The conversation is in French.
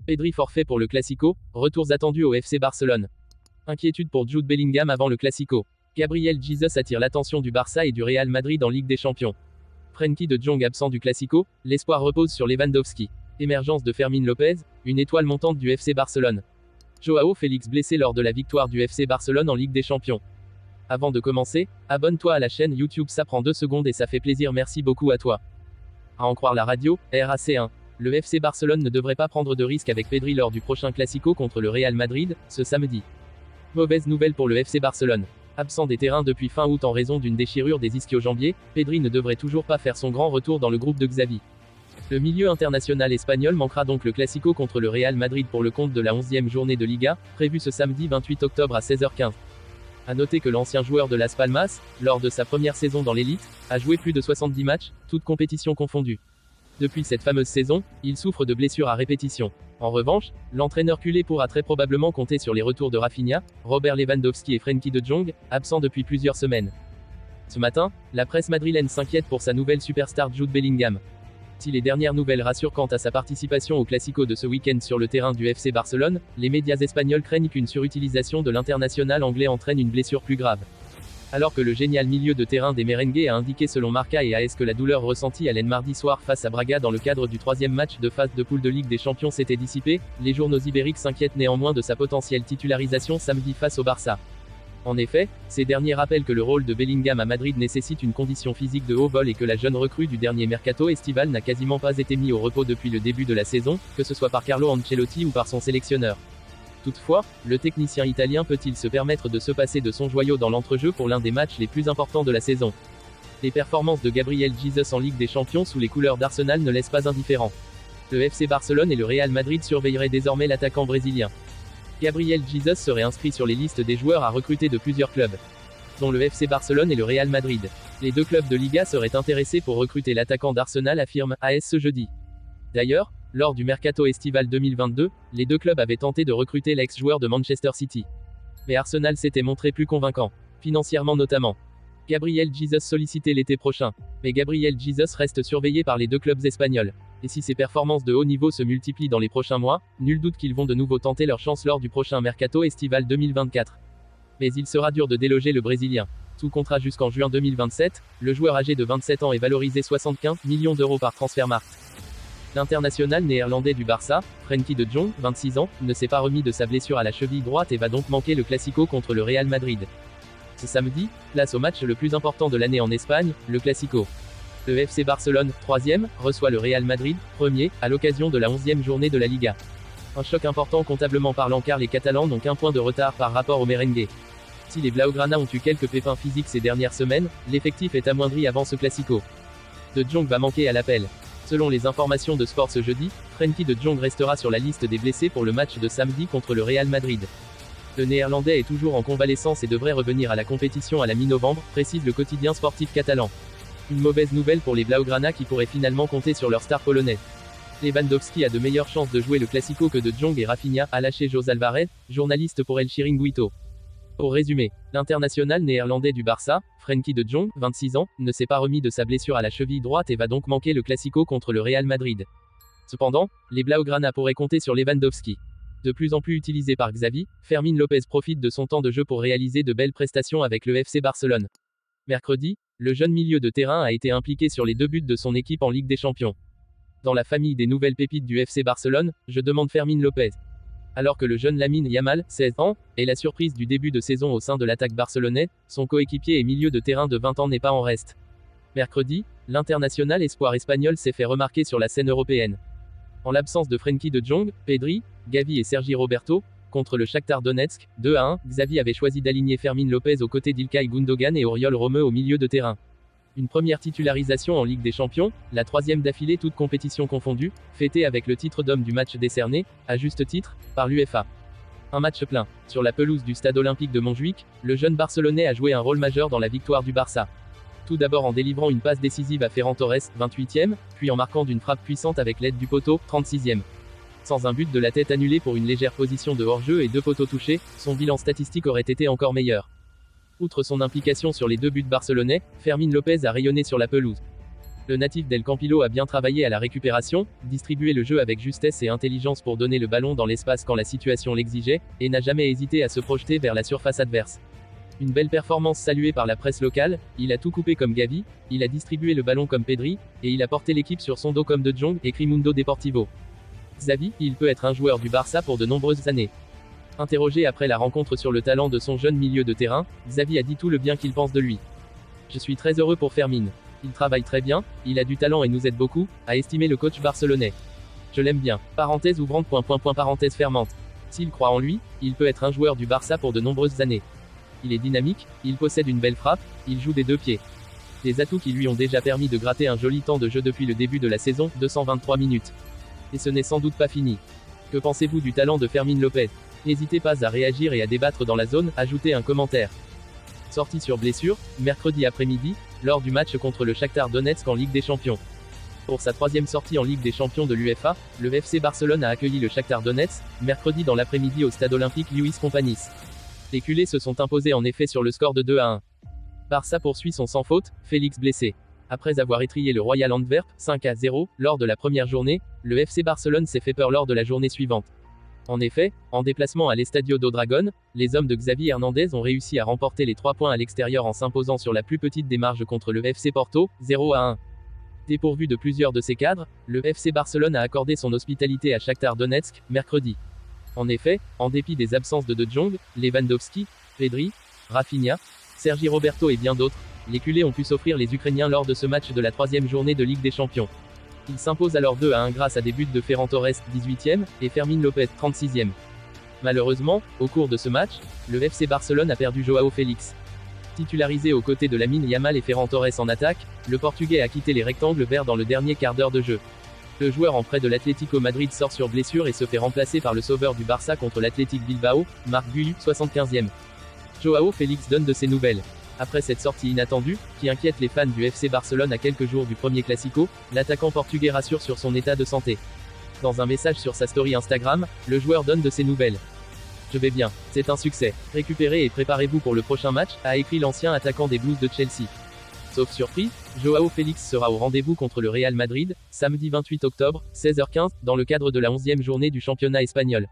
Pedri forfait pour le Classico, retours attendus au FC Barcelone. Inquiétude pour Jude Bellingham avant le Classico. Gabriel Jesus attire l'attention du Barça et du Real Madrid en Ligue des Champions. Frenkie de Jong absent du Classico, l'espoir repose sur Lewandowski. Émergence de Fermín López, une étoile montante du FC Barcelone. Joao Félix blessé lors de la victoire du FC Barcelone en Ligue des Champions. Avant de commencer, abonne-toi à la chaîne YouTube, ça prend 2 secondes et ça fait plaisir, merci beaucoup à toi. À en croire la radio, RAC1. Le FC Barcelone ne devrait pas prendre de risque avec Pedri lors du prochain Classico contre le Real Madrid, ce samedi. Mauvaise nouvelle pour le FC Barcelone. Absent des terrains depuis fin août en raison d'une déchirure des ischio-jambiers, Pedri ne devrait toujours pas faire son grand retour dans le groupe de Xavi. Le milieu international espagnol manquera donc le Classico contre le Real Madrid pour le compte de la 11e journée de Liga, prévue ce samedi 28 octobre à 16h15. A noter que l'ancien joueur de Las Palmas, lors de sa première saison dans l'élite, a joué plus de 70 matchs, toutes compétitions confondues. Depuis cette fameuse saison, il souffre de blessures à répétition. En revanche, l'entraîneur culé pourra très probablement compter sur les retours de Rafinha, Robert Lewandowski et Frenkie de Jong, absents depuis plusieurs semaines. Ce matin, la presse madrilène s'inquiète pour sa nouvelle superstar Jude Bellingham. Si les dernières nouvelles rassurent quant à sa participation au Classico de ce week-end sur le terrain du FC Barcelone, les médias espagnols craignent qu'une surutilisation de l'international anglais entraîne une blessure plus grave. Alors que le génial milieu de terrain des Merengues a indiqué selon Marca et AS que la douleur ressentie à l'aine mardi soir face à Braga dans le cadre du 3e match de phase de poule de Ligue des Champions s'était dissipée, les journaux ibériques s'inquiètent néanmoins de sa potentielle titularisation samedi face au Barça. En effet, ces derniers rappellent que le rôle de Bellingham à Madrid nécessite une condition physique de haut vol et que la jeune recrue du dernier mercato estival n'a quasiment pas été mise au repos depuis le début de la saison, que ce soit par Carlo Ancelotti ou par son sélectionneur. Toutefois, le technicien italien peut-il se permettre de se passer de son joyau dans l'entrejeu pour l'un des matchs les plus importants de la saison? Les performances de Gabriel Jesus en Ligue des Champions sous les couleurs d'Arsenal ne laissent pas indifférent. Le FC Barcelone et le Real Madrid surveilleraient désormais l'attaquant brésilien. Gabriel Jesus serait inscrit sur les listes des joueurs à recruter de plusieurs clubs, dont le FC Barcelone et le Real Madrid. Les 2 clubs de Liga seraient intéressés pour recruter l'attaquant d'Arsenal, affirme AS ce jeudi. D'ailleurs, lors du mercato estival 2022, les 2 clubs avaient tenté de recruter l'ex-joueur de Manchester City. Mais Arsenal s'était montré plus convaincant, financièrement notamment. Gabriel Jesus sollicité l'été prochain. Mais Gabriel Jesus reste surveillé par les 2 clubs espagnols. Et si ses performances de haut niveau se multiplient dans les prochains mois, nul doute qu'ils vont de nouveau tenter leur chance lors du prochain mercato estival 2024. Mais il sera dur de déloger le Brésilien. Sous contrat jusqu'en juin 2027, le joueur âgé de 27 ans est valorisé 75 millions d'euros par Transfermarkt. L'international néerlandais du Barça, Frenkie de Jong, 26 ans, ne s'est pas remis de sa blessure à la cheville droite et va donc manquer le Classico contre le Real Madrid. Ce samedi, place au match le plus important de l'année en Espagne, le Classico. Le FC Barcelone, 3e, reçoit le Real Madrid, 1er, à l'occasion de la 11e journée de la Liga. Un choc important comptablement parlant car les Catalans n'ont qu'un point de retard par rapport aux Merengues. Si les Blaugrana ont eu quelques pépins physiques ces dernières semaines, l'effectif est amoindri avant ce Classico. De Jong va manquer à l'appel. Selon les informations de Sport ce jeudi, Frenkie de Jong restera sur la liste des blessés pour le match de samedi contre le Real Madrid. Le Néerlandais est toujours en convalescence et devrait revenir à la compétition à la mi-novembre, précise le quotidien sportif catalan. Une mauvaise nouvelle pour les Blaugrana qui pourraient finalement compter sur leur star polonaise. Lewandowski a de meilleures chances de jouer le Classico que de Jong et Rafinha, a lâché Jos Alvarez, journaliste pour El Chiringuito. Au résumé, l'international néerlandais du Barça, Frenkie de Jong, 26 ans, ne s'est pas remis de sa blessure à la cheville droite et va donc manquer le Classico contre le Real Madrid. Cependant, les Blaugrana pourraient compter sur Lewandowski. De plus en plus utilisé par Xavi, Fermín López profite de son temps de jeu pour réaliser de belles prestations avec le FC Barcelone. Mercredi, le jeune milieu de terrain a été impliqué sur les 2 buts de son équipe en Ligue des Champions. Dans la famille des nouvelles pépites du FC Barcelone, je demande Fermín López. Alors que le jeune Lamine Yamal, 16 ans, est la surprise du début de saison au sein de l'attaque barcelonaise, son coéquipier et milieu de terrain de 20 ans n'est pas en reste. Mercredi, l'international espoir espagnol s'est fait remarquer sur la scène européenne. En l'absence de Frenkie de Jong, Pedri, Gavi et Sergi Roberto, contre le Shakhtar Donetsk, 2-1, Xavi avait choisi d'aligner Fermín López aux côtés d'Ilkay Gundogan et Oriol Romeu au milieu de terrain. Une première titularisation en Ligue des Champions, la 3e d'affilée toute compétition confondue, fêtée avec le titre d'homme du match décerné, à juste titre, par l'UEFA. Un match plein. Sur la pelouse du stade olympique de Montjuïc, le jeune Barcelonais a joué un rôle majeur dans la victoire du Barça. Tout d'abord en délivrant une passe décisive à Ferran Torres, 28e, puis en marquant d'une frappe puissante avec l'aide du poteau, 36e. Sans un but de la tête annulé pour une légère position de hors-jeu et 2 poteaux touchés, son bilan statistique aurait été encore meilleur. Outre son implication sur les 2 buts barcelonais, Fermín López a rayonné sur la pelouse. Le natif d'El Campillo a bien travaillé à la récupération, distribué le jeu avec justesse et intelligence pour donner le ballon dans l'espace quand la situation l'exigeait, et n'a jamais hésité à se projeter vers la surface adverse. Une belle performance saluée par la presse locale, il a tout coupé comme Gavi, il a distribué le ballon comme Pedri, et il a porté l'équipe sur son dos comme De Jong, écrit Mundo Deportivo. Xavi, il peut être un joueur du Barça pour de nombreuses années. Interrogé après la rencontre sur le talent de son jeune milieu de terrain, Xavi a dit tout le bien qu'il pense de lui. Je suis très heureux pour Fermin. Il travaille très bien, il a du talent et nous aide beaucoup, a estimé le coach barcelonais. Je l'aime bien. Parenthèse ouvrante. Parenthèse fermante. S'il croit en lui, il peut être un joueur du Barça pour de nombreuses années. Il est dynamique, il possède une belle frappe, il joue des deux pieds. Des atouts qui lui ont déjà permis de gratter un joli temps de jeu depuis le début de la saison, 223 minutes. Et ce n'est sans doute pas fini. Que pensez-vous du talent de Fermin Lopez? N'hésitez pas à réagir et à débattre dans la zone, ajoutez un commentaire. Sortie sur blessure, mercredi après-midi, lors du match contre le Shakhtar Donetsk en Ligue des Champions. Pour sa troisième sortie en Ligue des Champions de l'UEFA, le FC Barcelone a accueilli le Shakhtar Donetsk, mercredi dans l'après-midi au stade olympique Luis Companys. Les culés se sont imposés en effet sur le score de 2-1. Barça poursuit son sans faute, Félix blessé. Après avoir étrillé le Royal Antwerp, 5-0, lors de la première journée, le FC Barcelone s'est fait peur lors de la journée suivante. En effet, en déplacement à l'Estadio do Dragón, les hommes de Xavi Hernandez ont réussi à remporter les 3 points à l'extérieur en s'imposant sur la plus petite des marges contre le FC Porto, 0-1. Dépourvu de plusieurs de ses cadres, le FC Barcelone a accordé son hospitalité à Shakhtar Donetsk, mercredi. En effet, en dépit des absences de De Jong, Lewandowski, Pedri, Rafinha, Sergi Roberto et bien d'autres, les culés ont pu s'offrir les Ukrainiens lors de ce match de la troisième journée de Ligue des Champions. Il s'impose alors 2-1 grâce à des buts de Ferran Torres, 18e, et Fermin Lopez, 36e. Malheureusement, au cours de ce match, le FC Barcelone a perdu Joao Félix. Titularisé aux côtés de Lamine Yamal et Ferran Torres en attaque, le Portugais a quitté les rectangles verts dans le dernier quart d'heure de jeu. Le joueur en prêt de l'Atlético Madrid sort sur blessure et se fait remplacer par le sauveur du Barça contre l'Athletic Bilbao, Marc Guiu, 75e. Joao Félix donne de ses nouvelles. Après cette sortie inattendue, qui inquiète les fans du FC Barcelone à quelques jours du premier Classico, l'attaquant portugais rassure sur son état de santé. Dans un message sur sa story Instagram, le joueur donne de ses nouvelles. Je vais bien, c'est un succès. Récupérez et préparez-vous pour le prochain match, a écrit l'ancien attaquant des Blues de Chelsea. Sauf surprise, Joao Félix sera au rendez-vous contre le Real Madrid, samedi 28 octobre, 16h15, dans le cadre de la 11e journée du championnat espagnol.